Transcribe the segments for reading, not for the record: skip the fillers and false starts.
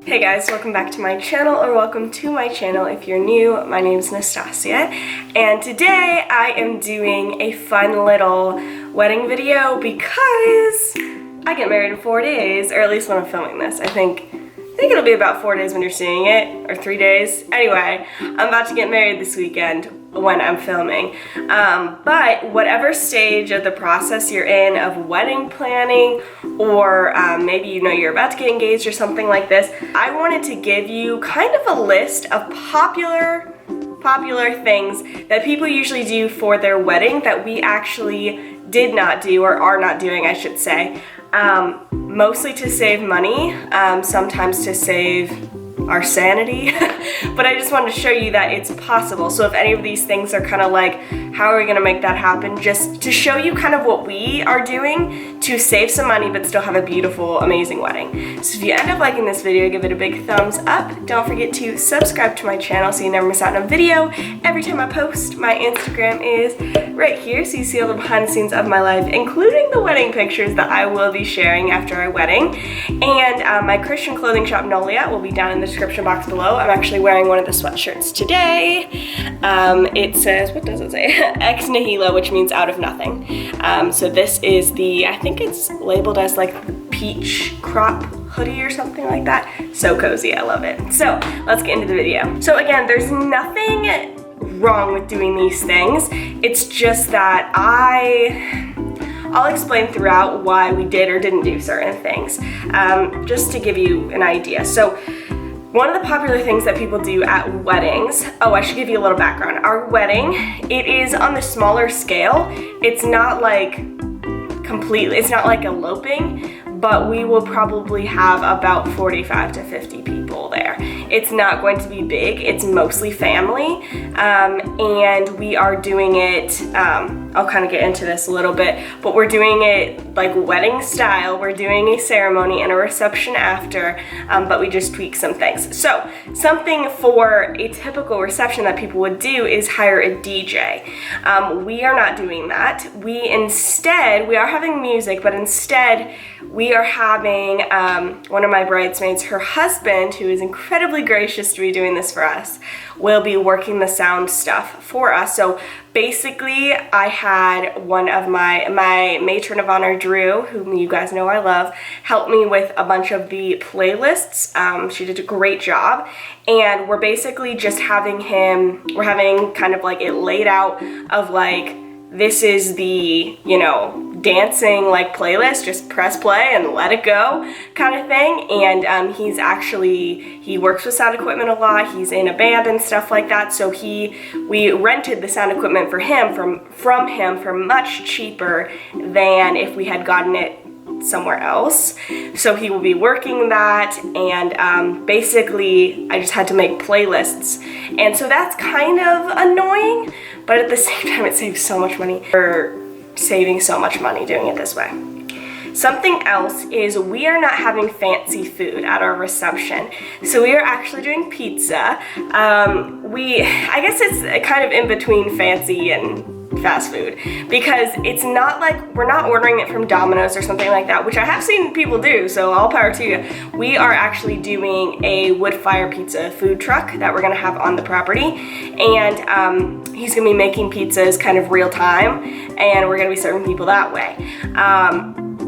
Hey guys, welcome back to my channel, or welcome to my channel if you're new. My name is Nastasia, and today I am doing a fun little wedding video because I get married in 4 days, or at least when I'm filming this. I think it'll be about 4 days when you're seeing it, or 3 days. Anyway, I'm about to get married this weekend when I'm filming. But whatever stage of the process you're in of wedding planning, or maybe you're about to get engaged or something like this, I wanted to give you kind of a list of popular things that people usually do for their wedding that we actually did not do, or are not doing, I should say. Mostly to save money, sometimes to save our sanity, but I just wanted to show you that it's possible. So if any of these things are kind of like, how are we gonna make that happen? Just to show you kind of what we are doing to save some money but still have a beautiful, amazing wedding. So if you end up liking this video, give it a big thumbs up. Don't forget to subscribe to my channel so you never miss out on a video every time I post. My Instagram is right here, so you see all the behind the scenes of my life, including the wedding pictures that I will be sharing after our wedding. And my Christian clothing shop, Nolia, will be down in the description box below. I'm actually wearing one of the sweatshirts today. It says, what does it say? Ex nihilo, which means out of nothing. So this is the, I think it's labeled as like the peach crop hoodie or something like that. So cozy, I love it. So let's get into the video. So again, there's nothing wrong with doing these things. It's just that I'll explain throughout why we did or didn't do certain things, just to give you an idea. So one of the popular things that people do at weddings, I should give you a little background. Our wedding, it is on the smaller scale. It's not like it's not like eloping, but we will probably have about 45 to 50 people there. It's not going to be big, it's mostly family, and we are doing it, I'll kind of get into this a little bit, but we're doing it like wedding style. We're doing a ceremony and a reception after, but we just tweak some things. So something for a typical reception that people would do is hire a DJ. We are not doing that. We are having music, but instead we are having one of my bridesmaids, her husband, who is incredibly gracious to be doing this for us, will be working the sound stuff for us. So basically, I had one of my matron of honor, Drew, whom you guys know I love, help me with a bunch of the playlists. She did a great job, and we're basically just having kind of like it laid out of like, this is the, dancing like playlist, just press play and let it go kind of thing. And he works with sound equipment a lot. He's in a band and stuff like that. So we rented the sound equipment for him from him for much cheaper than if we had gotten it somewhere else. So he will be working that, and basically I just had to make playlists, and so that's kind of annoying, but at the same time it saves so much money. We're saving so much money doing it this way. Something else is we are not having fancy food at our reception. So we are actually doing pizza. I guess it's kind of in between fancy and fast food, because it's not like we're not ordering it from Domino's or something like that, which I have seen people do, so all power to you. We are actually doing a wood fire pizza food truck that we're gonna have on the property, and he's gonna be making pizzas kind of real time, and we're gonna be serving people that way.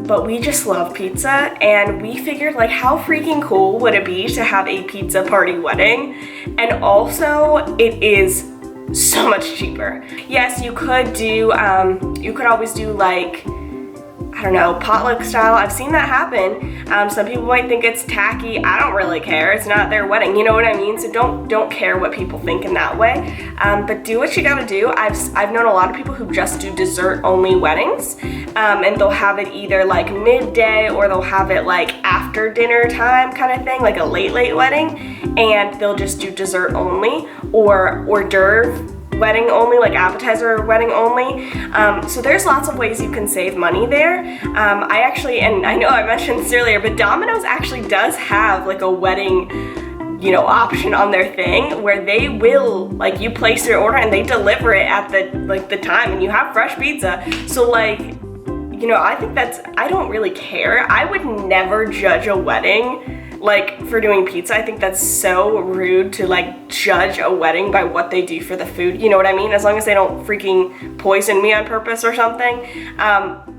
But we just love pizza, and we figured, like, how freaking cool would it be to have a pizza party wedding? And also, it is so much cheaper. Yes, you could always do like, I don't know, potluck style. I've seen that happen. Some people might think it's tacky. I don't really care. It's not their wedding. You know what I mean? So don't care what people think in that way. But do what you gotta do. I've known a lot of people who just do dessert only weddings, and they'll have it either like midday, or they'll have it like after dinner time kind of thing, like a late wedding, and they'll just do dessert only, or hors d'oeuvre wedding only, like appetizer wedding only. So there's lots of ways you can save money there. And I know I mentioned this earlier, but Domino's actually does have like a wedding option on their thing where they will, like, you place your order and they deliver it at the time, and you have fresh pizza. So like, I think I don't really care. I would never judge a wedding like for doing pizza. I think that's so rude to like judge a wedding by what they do for the food. You know what I mean? As long as they don't freaking poison me on purpose or something.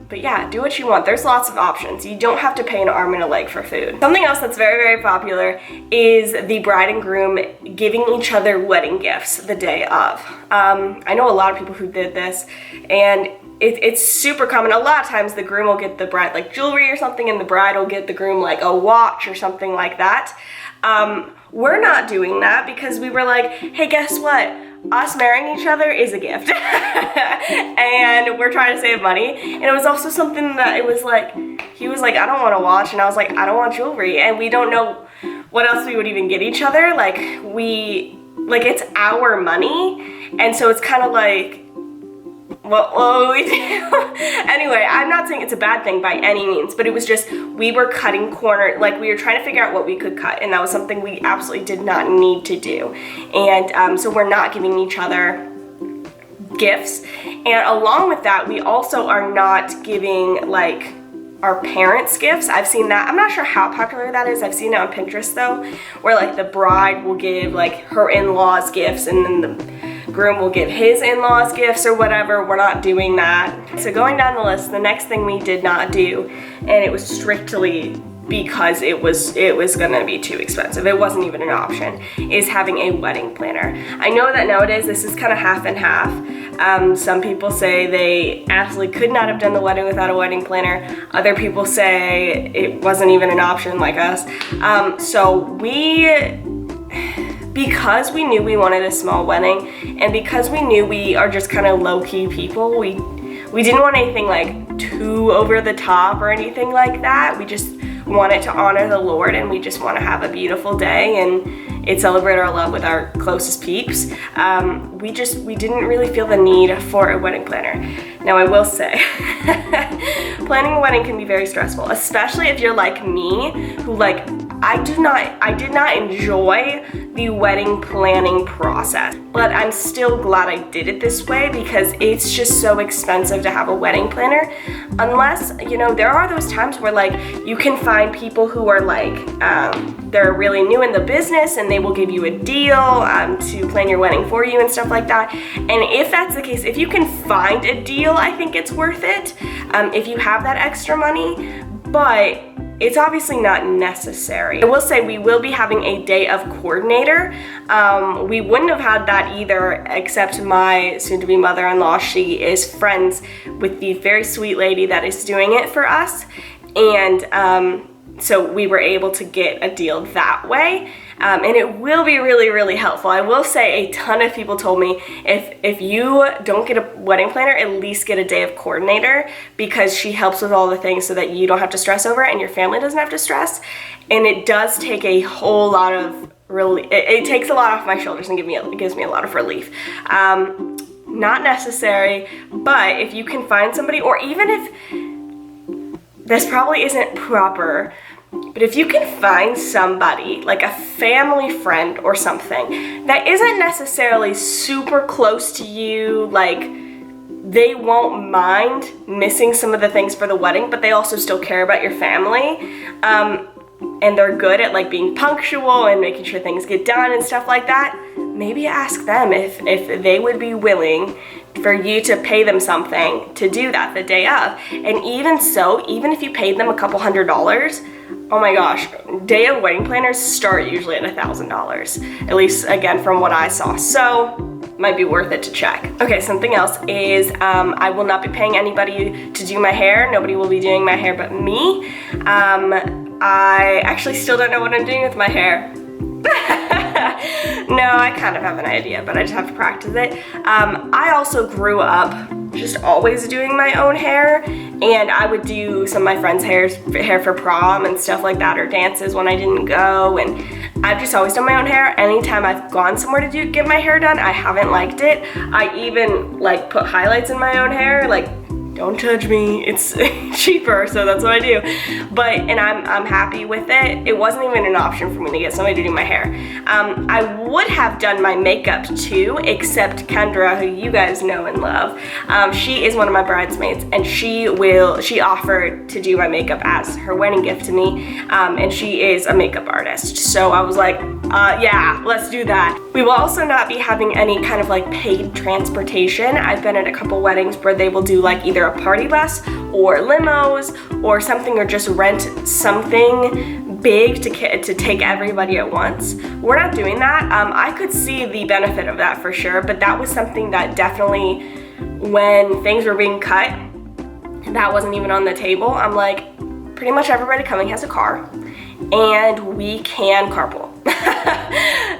But yeah, do what you want. There's lots of options. You don't have to pay an arm and a leg for food. Something else that's very, very popular is the bride and groom giving each other wedding gifts the day of. I know a lot of people who did this, and it's super common. A lot of times the groom will get the bride like jewelry or something, and the bride will get the groom like a watch or something like that. We're not doing that because we were like, hey, guess what? Us marrying each other is a gift. And we're trying to save money. And it was also something that it was like, he was like, I don't want a watch. And I was like, I don't want jewelry. And we don't know what else we would even get each other. Like it's our money. And so it's kind of like, what we do. Anyway, I'm not saying it's a bad thing by any means, but it was just, we were cutting corner, like we were trying to figure out what we could cut, and that was something we absolutely did not need to do. And so we're not giving each other gifts. And along with that, we also are not giving like our parents gifts. I've seen that. I'm not sure how popular that is. I've seen it on Pinterest though, where like the bride will give like her in-laws gifts, and then the groom will give his in-laws gifts or whatever. We're not doing that. So going down the list, the next thing we did not do, and it was strictly because it was gonna be too expensive, it wasn't even an option, is having a wedding planner. I know that nowadays this is kind of half and half. Some people say they absolutely could not have done the wedding without a wedding planner. Other people say it wasn't even an option, like us. Because we knew we wanted a small wedding, and because we knew we are just kind of low-key people, we didn't want anything like too over the top or anything like that. We just wanted to honor the Lord, and we just want to have a beautiful day and celebrate our love with our closest peeps. We didn't really feel the need for a wedding planner. Now I will say, planning a wedding can be very stressful, especially if you're like me, who like, I did not enjoy the wedding planning process, but I'm still glad I did it this way because it's just so expensive to have a wedding planner. Unless, you know, there are those times where like you can find people who are like, they're really new in the business and they will give you a deal to plan your wedding for you and stuff like that. And if that's the case, if you can find a deal, I think it's worth it if you have that extra money, but it's obviously not necessary. I will say we will be having a day of coordinator. We wouldn't have had that either, except my soon-to-be mother-in-law, she is friends with the very sweet lady that is doing it for us. And so we were able to get a deal that way. And it will be really, really helpful. I will say a ton of people told me if you don't get a wedding planner, at least get a day of coordinator, because she helps with all the things so that you don't have to stress over it and your family doesn't have to stress. And it does take a whole lot of it takes a lot off my shoulders and gives me a lot of relief. Not necessary, but if you can find somebody, or even if this probably isn't proper, but if you can find somebody, like a family friend or something, that isn't necessarily super close to you, like they won't mind missing some of the things for the wedding, but they also still care about your family, and they're good at like being punctual and making sure things get done and stuff like that, maybe ask them if they would be willing for you to pay them something to do that the day of. And even so, even if you paid them a couple $100s, oh my gosh, day of wedding planners start usually at $1,000, at least again from what I saw. So might be worth it to check. Okay, something else is I will not be paying anybody to do my hair. Nobody will be doing my hair but me. I actually still don't know what I'm doing with my hair. No, I kind of have an idea, but I just have to practice it. I also grew up just always doing my own hair, and I would do some of my friends' hair for prom and stuff like that, or dances when I didn't go, and I've just always done my own hair. Anytime I've gone somewhere to get my hair done, I haven't liked it. I even like put highlights in my own hair, like Don't judge me, it's cheaper, so that's what I do. And I'm happy with it. It wasn't even an option for me to get somebody to do my hair. I would have done my makeup too, except Kendra, who you guys know and love, she is one of my bridesmaids, and she offered to do my makeup as her wedding gift to me, and she is a makeup artist. So I was like, yeah, let's do that. We will also not be having any kind of like paid transportation. I've been at a couple weddings where they will do like either a party bus or limos or something, or just rent something big to take everybody at once. We're not doing that. I could see the benefit of that for sure, but that was something that definitely, when things were being cut, that wasn't even on the table. I'm like, pretty much everybody coming has a car, and we can carpool.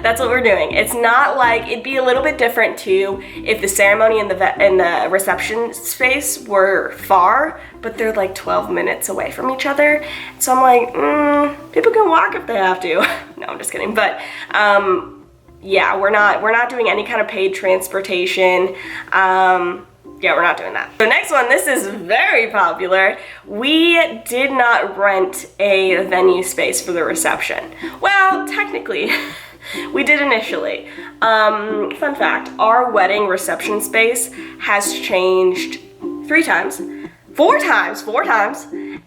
That's what we're doing. It's not like, it'd be a little bit different too if the ceremony and the reception space were far, but they're like 12 minutes away from each other. So I'm like, people can walk if they have to. No, I'm just kidding. But yeah, we're not doing any kind of paid transportation. Yeah, we're not doing that. The next one, this is very popular. We did not rent a venue space for the reception. Well, technically, we did initially. Fun fact, our wedding reception space has changed 4 times,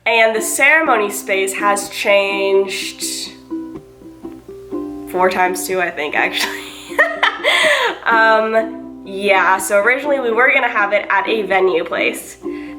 and the ceremony space has changed 4 times too, I think, actually. Yeah, so originally we were gonna have it at a venue place,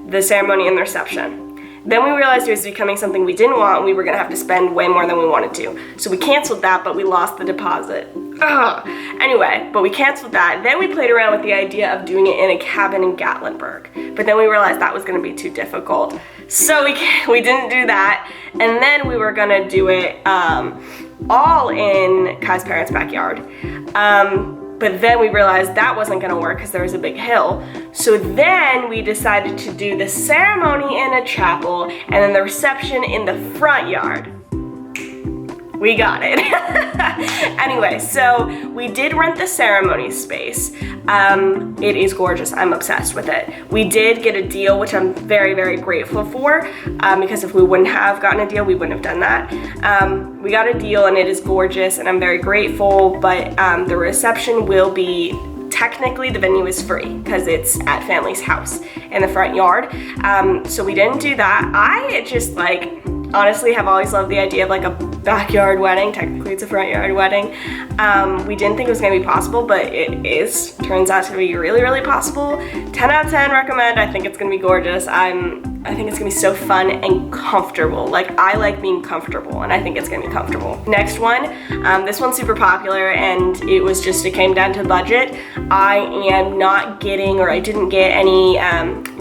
the ceremony and the reception. Then we realized it was becoming something we didn't want, and we were gonna have to spend way more than we wanted to. So we canceled that, but we lost the deposit. Ugh. Anyway, but we canceled that. Then we played around with the idea of doing it in a cabin in Gatlinburg, but then we realized that was gonna be too difficult. So we didn't do that, and then we were gonna do it all in Kai's parents' backyard. But then we realized that wasn't gonna work because there was a big hill. So then we decided to do the ceremony in a chapel and then the reception in the front yard. We got it. Anyway, so we did rent the ceremony space. It is gorgeous. I'm obsessed with it. We did get a deal, which I'm very, very grateful for, because if we wouldn't have gotten a deal, we wouldn't have done that. We got a deal and it is gorgeous and I'm very grateful, but the reception will be, technically the venue is free because it's at family's house in the front yard. So we didn't do that. I just honestly have always loved the idea of like a backyard wedding. Technically it's a front yard wedding. We didn't think it was gonna be possible, but it is. Turns out to be really, really possible. 10 out of 10 recommend. I think it's gonna be gorgeous. I think it's gonna be so fun and comfortable. Like, I like being comfortable, and I think it's gonna be comfortable. Next one, this one's super popular, and it came down to budget. I am not getting, or I didn't get any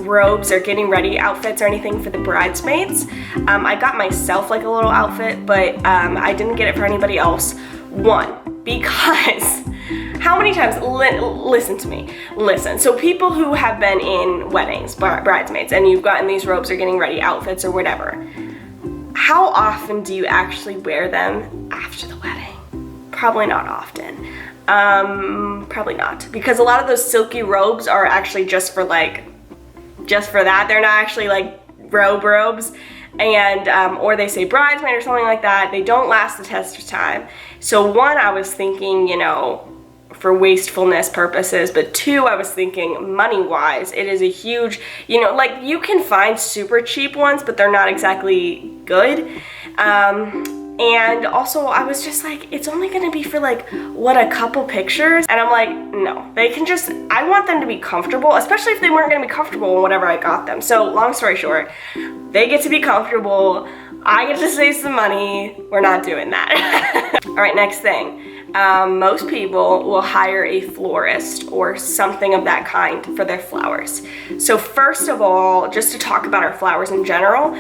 robes or getting ready outfits or anything for the bridesmaids. I got myself like a little outfit, but I didn't get it for anybody else. One, because how many times, listen to me, listen. So people who have been in weddings, bridesmaids, and you've gotten these robes or getting ready outfits or whatever, how often do you actually wear them after the wedding? Probably not often. Probably not, because a lot of those silky robes are actually just for that. They're not actually like robes, and or they say bridesmaid or something like that. They don't last the test of time. So one, I was thinking, for wastefulness purposes, but two, I was thinking money-wise, it is a huge, like you can find super cheap ones, but they're not exactly good. And also I was just like, it's only gonna be for like, what, a couple pictures? And I'm like, no, I want them to be comfortable, especially if they weren't gonna be comfortable in whatever I got them. So long story short, they get to be comfortable, I get to save some money, we're not doing that. All right, next thing. Most people will hire a florist or something of that kind for their flowers. So first of all, just to talk about our flowers in general,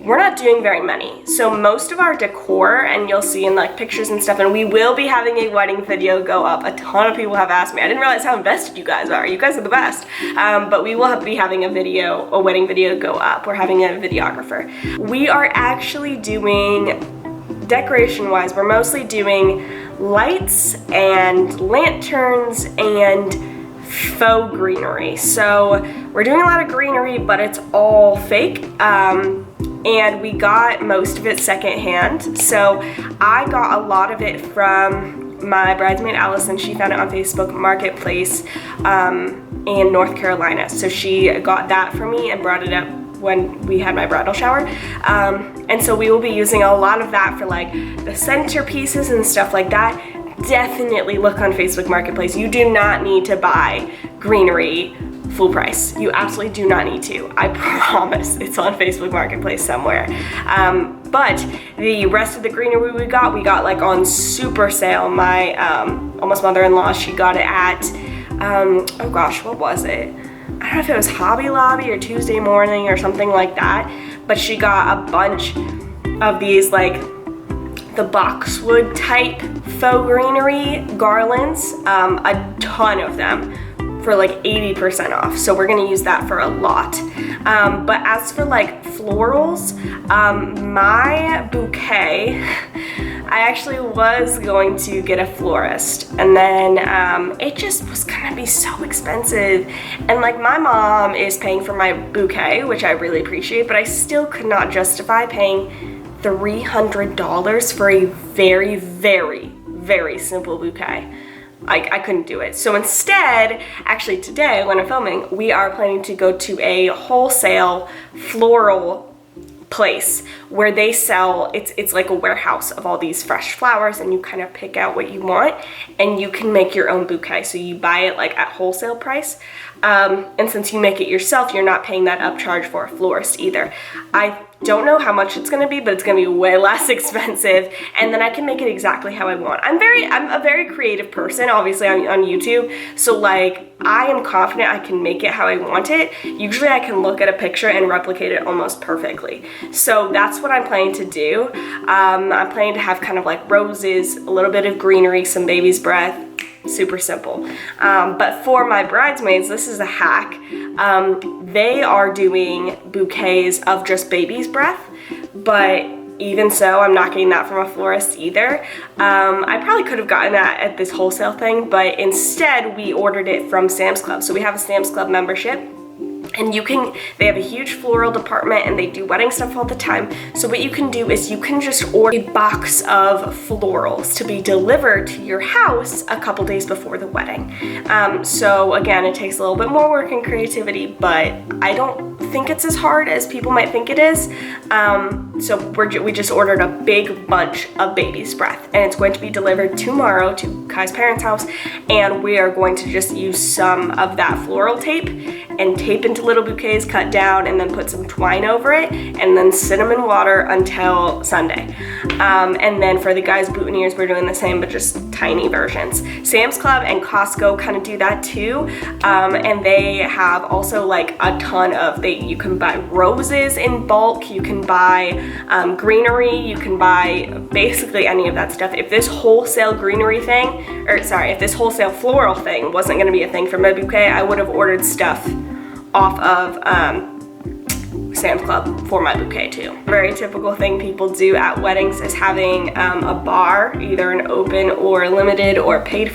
we're not doing very many. So most of our decor, and you'll see in like pictures and stuff, and we will be having a wedding video go up. A ton of people have asked me. I didn't realize how invested you guys are. You guys are the best. But we will be having a wedding video go up. We're having a videographer. We are actually doing, decoration-wise, we're mostly doing lights and lanterns and faux greenery. So we're doing a lot of greenery, but it's all fake. And we got most of it secondhand. So I got a lot of it from my bridesmaid Allison. She found it on Facebook Marketplace in North Carolina. So she got that for me and brought it up when we had my bridal shower. And so we will be using a lot of that for like the centerpieces and stuff like that. Definitely look on Facebook Marketplace. You do not need to buy greenery full price. You absolutely do not need to. I promise it's on Facebook Marketplace somewhere. But the rest of the greenery we got like on super sale. My almost mother-in-law, she got it at, oh gosh, what was it? I don't know if it was Hobby Lobby or Tuesday Morning or something like that, but she got a bunch of these like the boxwood type faux greenery garlands, a ton of them for like 80% off. So we're gonna use that for a lot. But as for like florals, my bouquet, I actually was going to get a florist, and then it just was gonna be so expensive. And like my mom is paying for my bouquet, which I really appreciate, but I still could not justify paying $300 for a very, very, very simple bouquet. I couldn't do it. So instead, actually today when I'm filming, we are planning to go to a wholesale floral place where they sell, it's like a warehouse of all these fresh flowers, and you kind of pick out what you want and you can make your own bouquet. So you buy it like at wholesale price. And since you make it yourself, you're not paying that upcharge for a florist either. I don't know how much it's gonna be, but it's gonna be way less expensive, and then I can make it exactly how I want. I'm a very creative person, obviously on YouTube, so like I am confident I can make it how I want it. Usually I can look at a picture and replicate it almost perfectly. So that's what I'm planning to do. I'm planning to have kind of like roses, a little bit of greenery, some baby's breath, super simple. But for my bridesmaids, this is a hack. They are doing bouquets of just baby's breath, but even so, I'm not getting that from a florist either. I probably could have gotten that at this wholesale thing, but instead we ordered it from Sam's Club. So we have a Sam's Club membership, and they have a huge floral department and they do wedding stuff all the time. So what you can do is you can just order a box of florals to be delivered to your house a couple days before the wedding. So again, it takes a little bit more work and creativity, but I don't think it's as hard as people might think it is. So we just ordered a big bunch of baby's breath, and it's going to be delivered tomorrow to Kai's parents' house, and we are going to just use some of that floral tape and tape into little bouquets, cut down, and then put some twine over it, and then sit them in water until Sunday. And then for the guys' boutonnieres, we're doing the same, but just tiny versions. Sam's Club and Costco kind of do that too, and they have also like a ton of, you can buy roses in bulk, you can buy greenery, you can buy basically any of that stuff. If this wholesale greenery thing, if this wholesale floral thing wasn't gonna be a thing for my bouquet, I would have ordered stuff off of Sam's Club for my bouquet too. A very typical thing people do at weddings is having a bar, either an open or limited or paid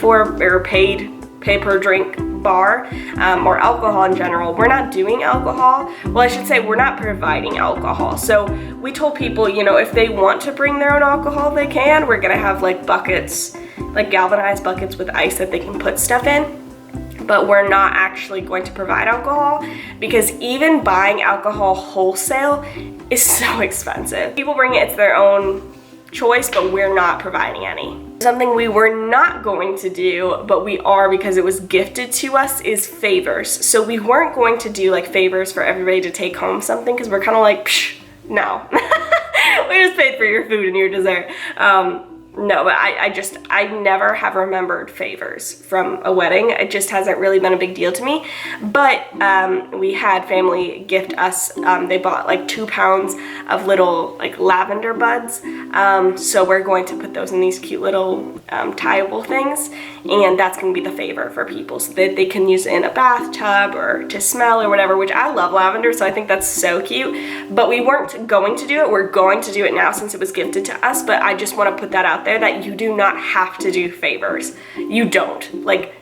pay per drink bar, or alcohol in general. We're not doing alcohol. Well, I should say we're not providing alcohol. So we told people, you know, if they want to bring their own alcohol, they can. We're gonna have like buckets, like galvanized buckets with ice that they can put stuff in. But we're not actually going to provide alcohol, because even buying alcohol wholesale is so expensive. People bring it, it's their own choice, but we're not providing any. Something we were not going to do, but we are because it was gifted to us, is favors. So we weren't going to do like favors for everybody to take home something, because we're kind of like, psh, no. We just paid for your food and your dessert. No, but I never have remembered favors from a wedding. It just hasn't really been a big deal to me. But we had family gift us, they bought like 2 pounds of little like lavender buds. So we're going to put those in these cute little tieable things. And that's gonna be the favor for people, so that they can use it in a bathtub or to smell or whatever, which I love lavender, so I think that's so cute. But we weren't going to do it. We're going to do it now since it was gifted to us, but I just wanna put that out there that you do not have to do favors. You don't. Like,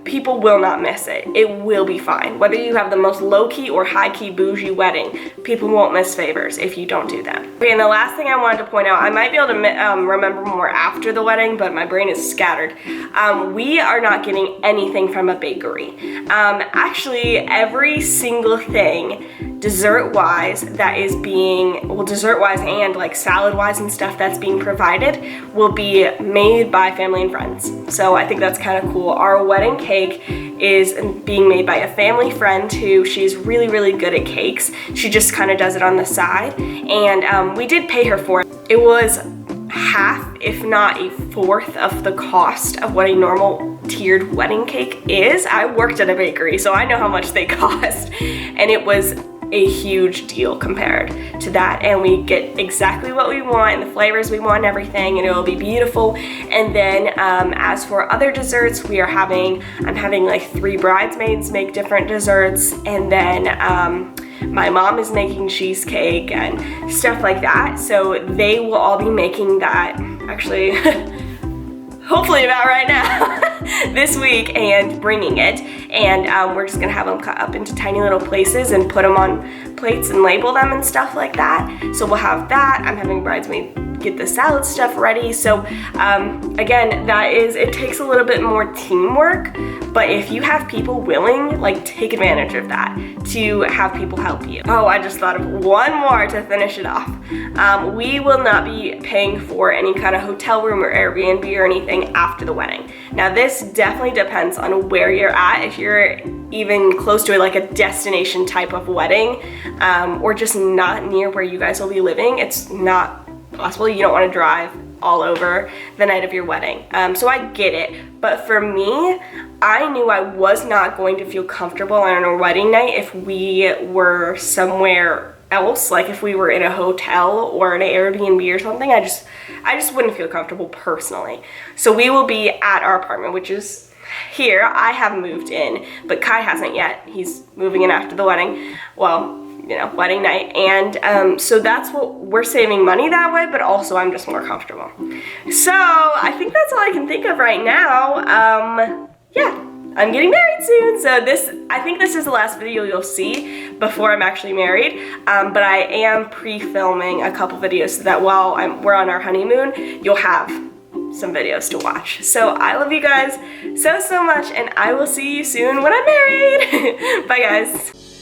people will not miss it. It will be fine. Whether you have the most low-key or high-key bougie wedding, people won't miss favors if you don't do them. Okay, and the last thing I wanted to point out, I might be able to remember more after the wedding, but my brain is scattered. We are not getting anything from a bakery. Actually, every single thing dessert-wise that is being, well, dessert-wise and like salad-wise and stuff that's being provided will be made by family and friends. So I think that's kind of cool. Our wedding cake is being made by a family friend who, she's really, really good at cakes. She just kind of does it on the side, and we did pay her for it. It was half, if not a fourth of the cost of what a normal tiered wedding cake is. I worked at a bakery, so I know how much they cost, and it was a huge deal compared to that, and we get exactly what we want and the flavors we want and everything, and it will be beautiful. And then as for other desserts, I'm having like 3 bridesmaids make different desserts, and then my mom is making cheesecake and stuff like that. So they will all be making that, actually, hopefully about right now, this week, and bringing it. And we're just gonna have them cut up into tiny little places and put them on plates and label them and stuff like that. So we'll have that. I'm having bridesmaid get the salad stuff ready. So again, it takes a little bit more teamwork, but if you have people willing, like, take advantage of that to have people help you. Oh, I just thought of one more to finish it off. We will not be paying for any kind of hotel room or Airbnb or anything after the wedding. Now this definitely depends on where you're at. If you're even close to it, like a destination type of wedding, or just not near where you guys will be living, it's not possible. You don't want to drive all over the night of your wedding. So I get it, but for me, I knew I was not going to feel comfortable on our wedding night if we were somewhere else, like if we were in a hotel or an Airbnb or something. I just wouldn't feel comfortable personally. So we will be at our apartment, which is here. I have moved in, but Kai hasn't yet. He's moving in after the wedding. Well, you know, wedding night. And so that's what we're saving money that way, but also I'm just more comfortable. So I think that's all I can think of right now. Yeah, I'm getting married soon. So I think this is the last video you'll see before I'm actually married. But I am pre-filming a couple videos so that while we're on our honeymoon, you'll have some videos to watch. So I love you guys so much, and I will see you soon when I'm married. Bye guys.